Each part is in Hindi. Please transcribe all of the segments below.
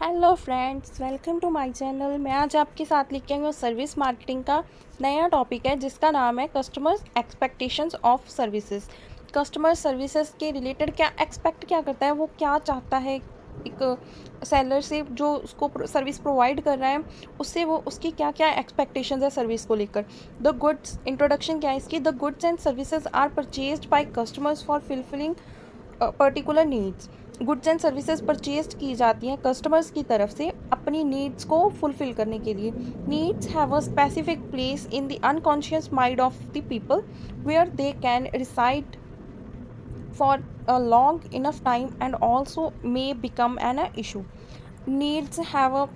Hello friends, welcome to my channel. मैं आज आपके साथ लेके आई हूँ सर्विस मार्केटिंग का नया टॉपिक है जिसका नाम है customers expectations of services. Customer services के रिलेटेड क्या एक्सपेक्ट क्या करता है, वो क्या चाहता है एक सेलर से जो उसको सर्विस प्रोवाइड कर रहा है, उससे वो उसकी क्या क्या एक्सपेक्टेशंस है सर्विस को लेकर। द गुड्स इंट्रोडक्शन क्या है इसकी। The goods and services are purchased by customers for fulfilling particular needs. Goods and services purchase की जाती हैं कस्टमर्स की तरफ से अपनी नीड्स को फुलफिल करने के लिए। Needs have a specific place in the unconscious mind of the people where they can reside for a long enough time and also may become an issue. Needs have a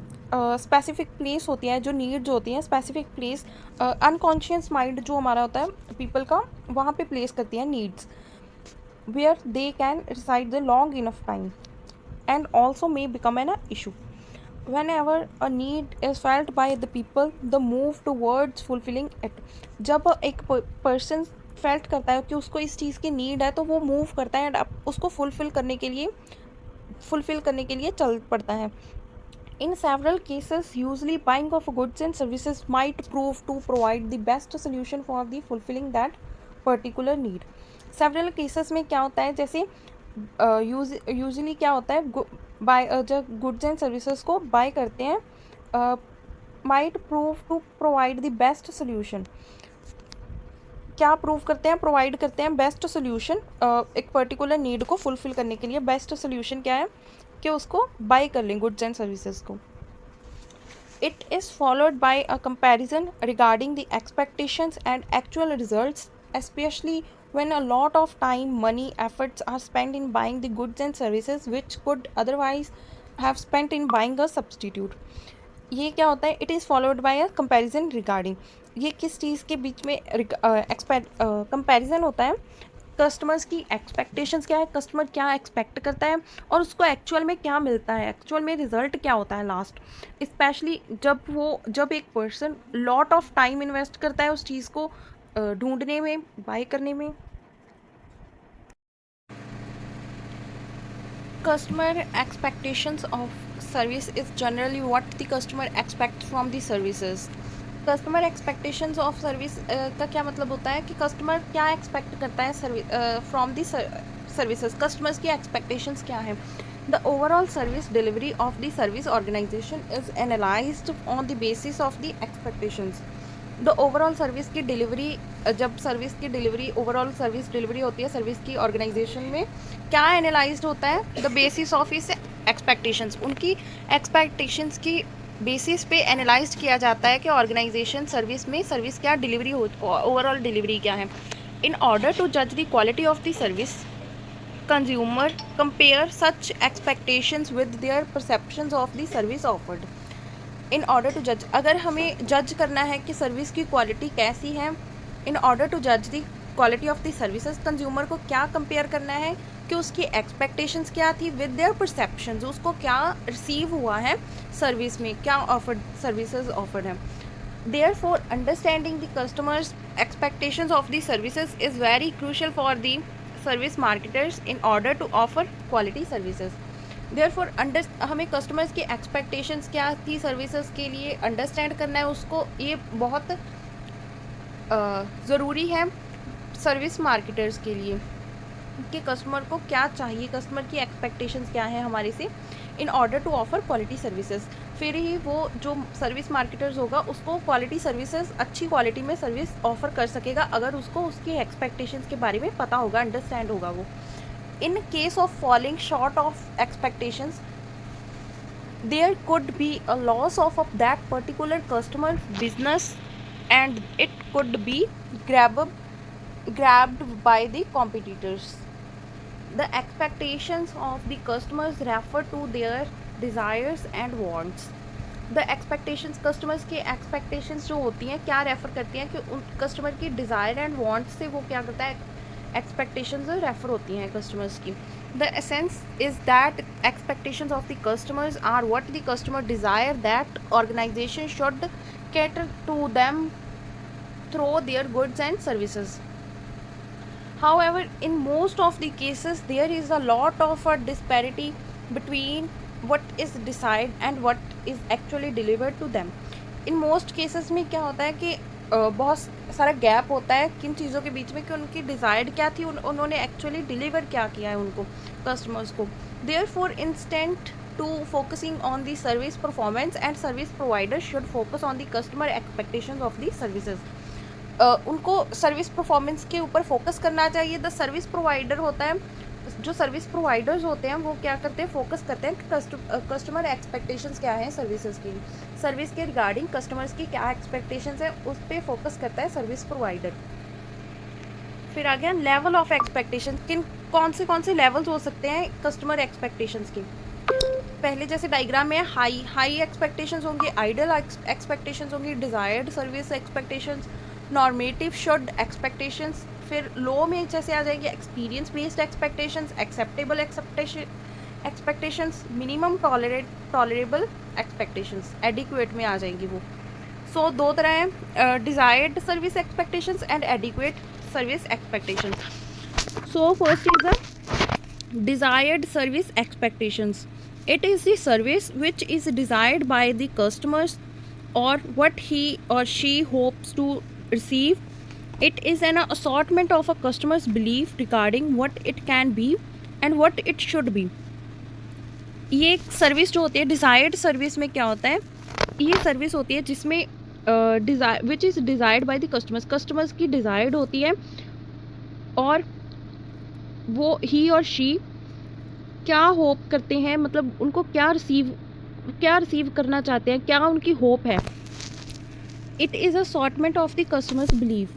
specific place होती है, जो नीड्स होती हैं स्पेसिफिक प्लेस अनकॉन्शियस माइंड जो हमारा होता है पीपल का, वहाँ पे प्लेस करती हैं needs where they can reside the long enough time and also may become an issue. Whenever a need is felt by the people, the move towards fulfilling it. जब एक पर्सन फेल्ट करता है कि उसको इस चीज़ की नीड है तो वो मूव करता है एंड उसको फुलफिल करने के लिए चल पड़ता है. In several cases, usually buying of goods and services might prove to provide the best solution for the fulfilling that particular need. Several cases में क्या होता है, जैसे यूजली क्या होता है, जब गुड्स एंड सर्विसेज को बाय करते हैं might prove to provide the best solution. क्या प्रूव करते हैं, प्रोवाइड करते हैं बेस्ट सोल्यूशन एक पर्टिकुलर नीड को फुलफिल करने के लिए. बेस्ट सोल्यूशन क्या है कि उसको बाय कर लें गुड्स एंड सर्विसेज को. It is followed by a comparison regarding the expectations and actual results, especially when a lot of time, money, efforts are spent in buying the goods and services which could otherwise have spent in buying a substitute. ये क्या होता है, it is followed by a comparison regarding. ये किस चीज़ के बीच में कंपैरिजन होता है, कस्टमर्स की एक्सपेक्टेशंस क्या है, कस्टमर क्या एक्सपेक्ट करता है और उसको एक्चुअल में क्या मिलता है, एक्चुअल में रिजल्ट क्या होता है लास्ट. स्पेशली जब एक person lot of time invest करता है उस चीज़ को ढूंढने में, बाय करने में. Customer expectations of service is generally what the customer expects from the services. Customer expectations of service का क्या मतलब होता है कि कस्टमर क्या एक्सपेक्ट करता है फ्रॉम दी सर्विसेज. कस्टमर्स की एक्सपेक्टेशंस क्या है. The overall service delivery of the service organisation is analysed on the basis of the expectations. The overall service की डिलीवरी, जब सर्विस की डिलीवरी, ओवरऑल सर्विस डिलीवरी होती है सर्विस की ऑर्गेनाइजेशन में, क्या एनालाइज्ड होता है, द बेसिस ऑफ इस एक्सपेक्टेशंस. उनकी एक्सपेक्टेशंस की बेसिस पे एनालाइज किया जाता है कि ऑर्गेनाइजेशन सर्विस में सर्विस क्या डिलीवरी हो, ओवरऑल डिलीवरी क्या है. इन ऑर्डर टू जज the quality of the service, consumer compare such expectations with their perceptions of the service offered. In order to जज, अगर हमें जज करना है कि सर्विस की क्वालिटी कैसी है, इन ऑर्डर टू जज the quality of the services, consumer को क्या कंपेयर करना है कि उसकी एक्सपेक्टेशंस क्या थी विद देयर परसेप्शंस, उसको क्या रिसीव हुआ है सर्विस में, क्या ऑफर्ड सर्विसेज ऑफर्ड है. Therefore understanding the customers expectations of the services is very crucial for the service marketers in order to offer quality services. Therefore हमें कस्टमर्स की एक्सपेक्टेशंस क्या थी सर्विसेज के लिए अंडरस्टैंड करना है उसको. ये बहुत ज़रूरी है सर्विस मार्केटर्स के लिए कि कस्टमर को क्या चाहिए, कस्टमर की एक्सपेक्टेशंस क्या है हमारे से, in order to offer quality services. फिर ही वो जो सर्विस मार्केटर्स होगा उसको क्वालिटी सर्विसेज, अच्छी क्वालिटी में सर्विस ऑफर कर सकेगा अगर उसको उसकी एक्सपेक्टेशंस के बारे में पता होगा, अंडरस्टैंड होगा वो. In case of falling short of expectations, there could be a loss of that particular customer business and it could be grabbed by the competitors. The expectations of the customers refer to their desires and wants. The expectations, customers की expectations जो होती हैं क्या रेफ़र करती हैं कि उन कस्टमर की desire and wants से वो क्या करता है, एक्सपेक्टेशंस रेफर होती हैं कस्टमर्स की. The essence is that expectations of the customers are what the customer desire that organisation should cater to them through their goods and services. However, in most of the cases, there is a lot of a disparity between what is decided and what is actually delivered to them. In most cases में क्या होता है कि बहुत सारा गैप होता है किन चीज़ों के बीच में कि उनकी डिज़ायर्ड क्या थी, उन्होंने एक्चुअली डिलीवर क्या किया है उनको कस्टमर्स को. Therefore instant to focusing on the service performance and service provider should focus on the customer expectations of the services. उनको सर्विस परफॉर्मेंस के ऊपर फोकस करना चाहिए. द सर्विस प्रोवाइडर होता है, जो सर्विस प्रोवाइडर्स होते हैं वो क्या करते हैं, फोकस करते हैं कि कस्टमर एक्सपेक्टेशंस क्या हैं सर्विसेज की, सर्विस के रिगार्डिंग कस्टमर्स की क्या एक्सपेक्टेशंस है उस पर फोकस करता है सर्विस प्रोवाइडर. फिर आ गया लेवल ऑफ एक्सपेक्टेशन. कौन से लेवल्स हो सकते हैं कस्टमर एक्सपेक्टेशंस के. पहले जैसे डायग्राम में हाई एक्सपेक्टेशंस होंगी, आइडियल एक्सपेक्टेशंस होंगी, desired service expectations, normative should expectations. फिर लो में जैसे आ जाएगी experience based expectations, acceptable expectations, minimum tolerable expectations, adequate में आ जाएंगी वो. सो दो तरह हैं, desired service expectations and adequate service expectations. So first is the desired service expectations. It is the service which is desired by the customers or what he or she hopes to receive. It is an assortment of a customer's belief regarding what it can be and what it should be. ये एक सर्विस जो होती है डिज़ायर्ड सर्विस में क्या होता है, ये सर्विस होती है जिसमें which is desired by the customers की डिज़ायर्ड होती है और वो ही और शी क्या होप करते हैं, मतलब उनको क्या रिसीव करना चाहते हैं, क्या उनकी होप है. It is assortment of the customers believe.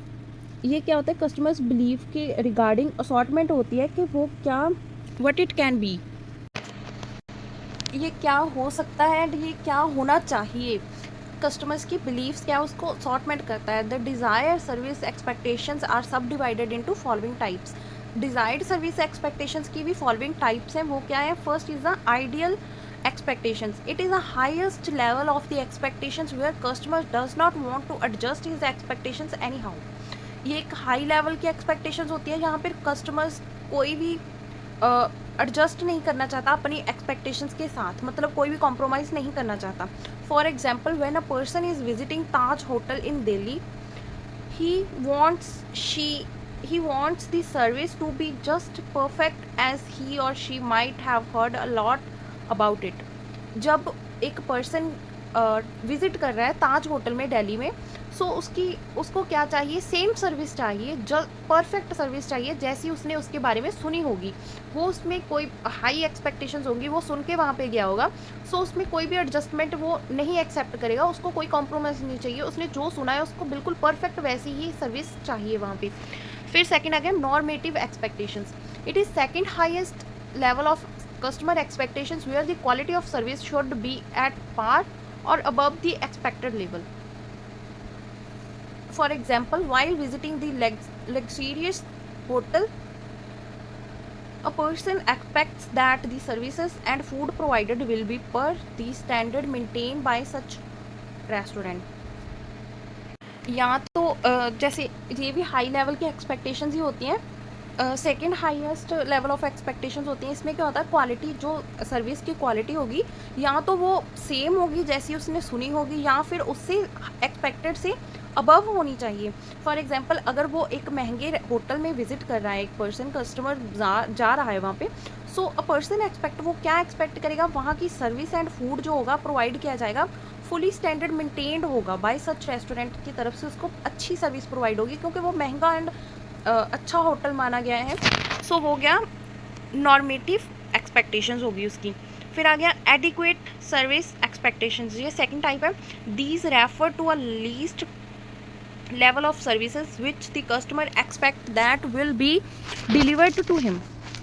ये क्या होता है, कस्टमर्स बिलीव के रिगार्डिंग असॉर्टमेंट होती है कि वो क्या व्हाट इट कैन बी, ये क्या हो सकता है एंड ये क्या होना चाहिए. कस्टमर्स की बिलीव्स क्या उसको असॉर्टमेंट करता है. The desire service expectations are subdivided into following types. Desired service expectations की भी फॉलोइंग टाइप्स हैं. वो क्या है, first is the ideal expectations. It is the highest level of the expectations where customer does not want to adjust his expectations anyhow. ये एक हाई लेवल की एक्सपेक्टेशंस होती है जहाँ पर कस्टमर्स कोई भी एडजस्ट नहीं करना चाहता अपनी एक्सपेक्टेशंस के साथ, मतलब कोई भी कॉम्प्रोमाइज़ नहीं करना चाहता. For example when a person is visiting Taj hotel in Delhi, he wants the service to be just perfect as he or she might have heard a lot about it. जब एक पर्सन विज़िट कर रहा है ताज होटल में दिल्ली में, सो उसको क्या चाहिए, सेम सर्विस चाहिए, परफेक्ट सर्विस चाहिए जैसी उसने उसके बारे में सुनी होगी. वो उसमें कोई हाई एक्सपेक्टेशंस होंगी, वो सुन के वहाँ पे गया होगा, सो उसमें कोई भी एडजस्टमेंट वो नहीं एक्सेप्ट करेगा, उसको कोई कॉम्प्रोमाइज़ नहीं चाहिए. उसने जो सुना है उसको बिल्कुल परफेक्ट वैसी ही सर्विस चाहिए वहाँ पे. फिर सेकेंड आ गया normative expectations. It is second highest level of customer expectations where the quality of service should be at par or above the expected level. For example, while visiting the luxurious hotel, a person expects that the services and food provided will be per the standard maintained by such restaurant. या तो जैसे ये भी हाई लेवल की एक्सपेक्टेशंस ही होती हैं. Second highest level of expectations होती हैं. इसमें क्या होता है, क्वालिटी, जो सर्विस की क्वालिटी होगी या तो वो सेम होगी जैसी उसने सुनी होगी या फिर उससे एक्सपेक्टेड से अबव होनी चाहिए. फॉर एग्जांपल अगर वो एक महंगे होटल में विजिट कर रहा है, एक पर्सन कस्टमर जा रहा है वहाँ पे, सो अ पर्सन एक्सपेक्ट, वो क्या एक्सपेक्ट करेगा, वहाँ की सर्विस एंड फूड जो होगा प्रोवाइड किया जाएगा फुली स्टैंडर्ड मेंटेन्ड होगा बाय सच रेस्टोरेंट की तरफ से, उसको अच्छी सर्विस प्रोवाइड होगी क्योंकि वो महंगा एंड अच्छा होटल माना गया है. सो हो गया नॉर्मेटिव एक्सपेक्टेशंस होगी उसकी. फिर आ गया एडिक्वेट सर्विस एक्सपेक्टेशंस. ये सेकंड टाइप है. These refer to a least level of services which the customer expect that will be delivered to him.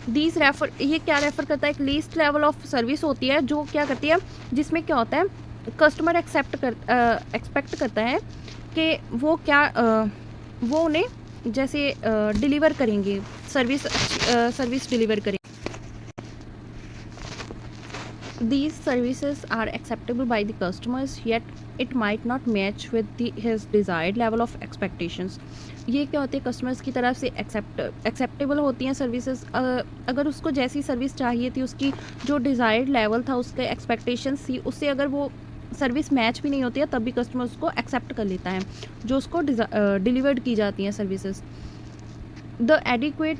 These refer, ये क्या रेफर करता है, एक लीस्ट लेवल ऑफ सर्विस होती है जो क्या करती है, जिसमें क्या होता है कस्टमर एक्सपेक्ट करता है कि वो क्या वो उन्हें जैसे डिलीवर करेंगे, सर्विस डिलीवर करेंगे. These services are acceptable by the customers, yet it might not match with his desired level of expectations. ये क्या होती है, कस्टमर्स की तरफ से एक्सेप्टेबल होती हैं सर्विसेज, अगर उसको जैसी सर्विस चाहिए थी, उसकी जो डिज़ायर्ड लेवल था, उसके एक्सपेक्टेशंस थी, उससे अगर वो सर्विस मैच भी नहीं होती है, तब भी कस्टमर उसको एक्सेप्ट कर लेता है, जो उसको डिलीवर्ड की जाती हैं services. The adequate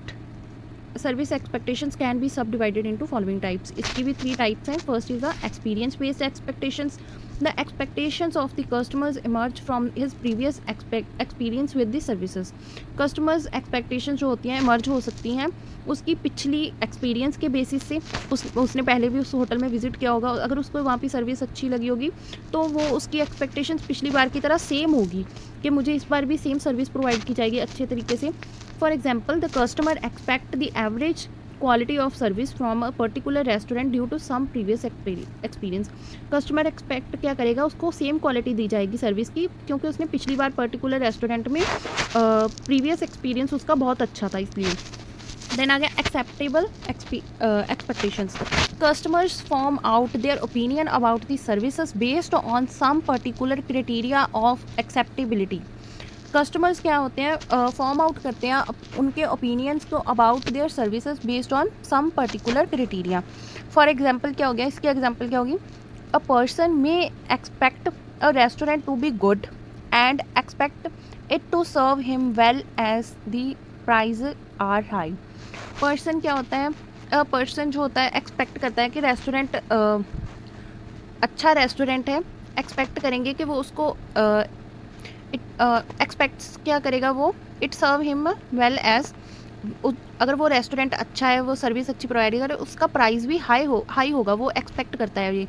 service expectations can be सब डिवाइडेड इनटू फॉलोइंग टाइप्स. इसकी भी 3 टाइप्स हैं. First is the experience based expectations. The expectations of the customers emerge from his previous experience with the services. Customers expectations जो होती हैं इमर्ज हो सकती हैं उसकी पिछली एक्सपीरियंस के बेसिस से. उसने पहले भी उस होटल में विजिट किया होगा, अगर उसको वहाँ की सर्विस अच्छी लगी होगी तो वो उसकी एक्सपेक्टेशंस पिछली बार की तरह सेम होगी कि मुझे इस बार भी सेम सर्विस प्रोवाइड की जाएगी अच्छे तरीके से. For example, the customer expect the average quality of service from a particular restaurant due to some previous experience. Customer expect क्या करेगा, उसको सेम क्वालिटी दी जाएगी सर्विस की, क्योंकि उसने पिछली बार पर्टिकुलर रेस्टोरेंट में प्रीवियस एक्सपीरियंस उसका बहुत अच्छा था, इसलिए. देन आ गया acceptable expectations. Customers form out their opinion about the services based on some particular criteria of acceptability. Customers क्या होते हैं, फॉर्म आउट करते हैं उनके ओपिनियंस को about their services based on some particular criteria. For example क्या हो गया, इसकी एग्जांपल क्या होगी, a person may expect a restaurant to be good and expect it to serve him well as the price are high. Person क्या होता है, पर्सन जो होता है एक्सपेक्ट करता है कि रेस्टोरेंट अच्छा रेस्टोरेंट है, एक्सपेक्ट करेंगे कि वो उसको एक्सपेक्ट्स क्या करेगा, वो it serve him well as, अगर वो रेस्टोरेंट अच्छा है, वो सर्विस अच्छी प्रोवाइड करे, उसका प्राइस भी हाई होगा, वो एक्सपेक्ट करता है ये.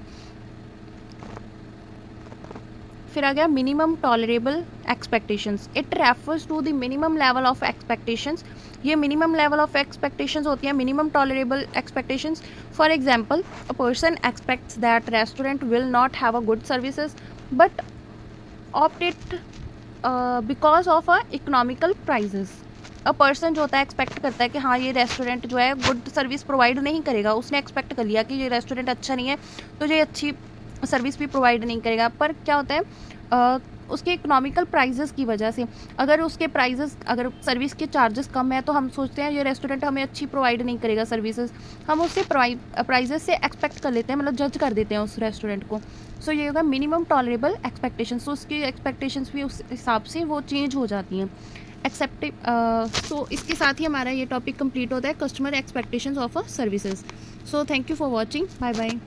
फिर आ गया minimum tolerable expectations. It refers to the minimum level of expectations. ये मिनिमम लेवल ऑफ एक्सपेक्टेशंस होती हैं minimum tolerable expectations. For example, a person expects that restaurant will not have a good services but opted because of a economical prices. A person जो होता है एक्सपेक्ट करता है कि हाँ ये रेस्टोरेंट जो है गुड सर्विस प्रोवाइड नहीं करेगा, उसने एक्सपेक्ट कर लिया कि ये रेस्टोरेंट अच्छा नहीं है तो ये अच्छी सर्विस भी प्रोवाइड नहीं करेगा. पर क्या होता है, उसके इकोनॉमिकल प्राइजेस की वजह से, अगर उसके प्राइजेस, अगर सर्विस के चार्जेस कम है तो हम सोचते हैं ये रेस्टोरेंट हमें अच्छी प्रोवाइड नहीं करेगा सर्विसेज, हम उससे प्राइजेस से एक्सपेक्ट कर लेते हैं, मतलब जज कर देते हैं उस रेस्टोरेंट को. सो ये होगा मिनिमम टॉलरेबल एक्सपेक्टेशंस. तो उसकी एक्सपेक्टेशंस भी उस हिसाब से वो चेंज हो जाती हैं. सो इसके साथ ही हमारा ये टॉपिक कंप्लीट होता है, customer expectations of a services. So thank you for watching. Bye bye.